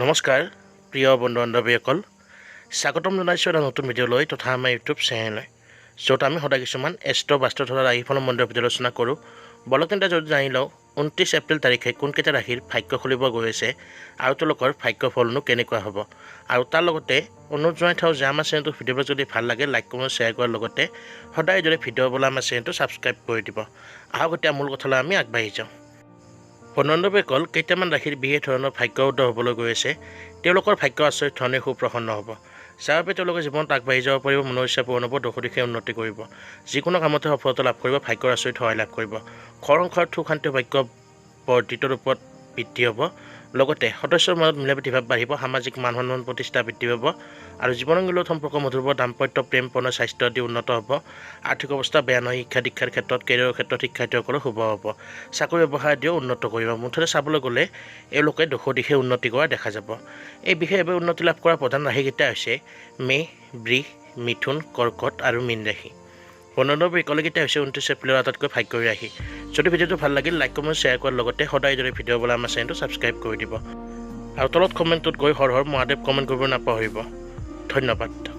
নমস্কাৰ প্ৰিয় বন্ধু বান্ধৱীসকল স্বাগতম জনাইছোঁ এটা নতুন ভিডিঅ'লৈ তথা আমাৰ ইউটিউব চেনেললৈ য'ত আমি সদায় কিছুমান বাস্তু তথা ৰাশিফলৰ মন্দিৰৰ ভিডিঅ' আলোচনা কৰোঁ বলক তেন্তে যদি জানি লওঁ 29 এপ্ৰিল তাৰিখে কোনকেইটা ৰাশিৰ ভাগ্য খুলিব গৈ আছে আৰু তেওঁলোকৰ ভাগ্য ফলনো কেনেকুৱা হ'ব আৰু তাৰ লগতে অনুৰোধ জনাই থওঁ যে আমাৰ চেনেলটো ভিডিঅ'বোৰ যদি ভাল লাগে লাইক কমেণ্ট শ্বেয়াৰ কৰাৰ লগতে সদায় যদি ভিডিঅ' বলে আমাৰ চেনেলটো ছাবস্ক্ৰাইব কৰি দিব আহক এতিয়া মূল কথালৈ আমি আগবাঢ়ি যাওঁ বন্ধুবান্ধৱীসকল কেইটামান ৰাশিৰ বিশেষ ধৰণৰ ভাগ্য উদয় হ'বলৈ গৈ আছে তেওঁলোকৰ ভাগ্য আচৰিত ধৰণে সুপ্ৰসন্ন হ'ব যাৰ বাবে তেওঁলোকে জীৱনত আগবাঢ়ি যাব পাৰিব মনৰ ইচ্ছা পূৰণ হ'ব দিশে উন্নতি কৰিব যিকোনো কামতে সফলতা লাভ কৰিব ভাগ্যৰ আচৰিত সহায় লাভ কৰিব ঘৰ সংসাৰত সুখ শান্তি ভাগ্য বৰ্ধিত ৰূপত বৃদ্ধি হ'ব লগতে সদস্যৰ মাজত মিলাপ্ৰীতি ভাৱ বাঢ়িব সামাজিক মান সন্মান প্ৰতিষ্ঠা বৃদ্ধি পাব আৰু জীৱনসংগীৰ লগত সম্পৰ্ক মধুৰ হ'ব দাম্পত্য প্ৰেম প্ৰণয় স্বাস্থ্য আদি উন্নত হ'ব আৰ্থিক অৱস্থা বেয়া নহয় শিক্ষা দীক্ষাৰ ক্ষেত্ৰত কেৰিয়াৰৰ ক্ষেত্ৰত শিক্ষাৰ্থীসকলৰ শুভ হ'ব চাকৰি ব্যৱসায় আদিও উন্নত কৰিব মুঠতে চাবলৈ গ'লে এওঁলোকে দিশে উন্নতি কৰা দেখা যাব এই বিশেষভাৱে উন্নতি লাভ কৰা প্ৰধান ৰাশিকেইটা হৈছে মেষ বৃষ মিথুন কৰ্কট আৰু মীন ৰাশি বন্ধুবান্ধৱীসকলকেইটা হৈছে 29 এপ্ৰিলৰ আটাইতকৈ ভাগ্যৰ ৰাশি যদি ভিডিঅ'টো ভাল লাগিল লাইক কমেণ্ট শ্বেয়াৰ কৰাৰ লগতে সদায় যদি ভিডিঅ' বলে আমাৰ চেনেলটো ছাবস্ক্ৰাইব কৰি দিব আৰু তলত কমেণ্টটোত গৈ হৰ হৰ মহাদেৱ কমেণ্ট কৰিব নাপাহৰিব ধন্যবাদ।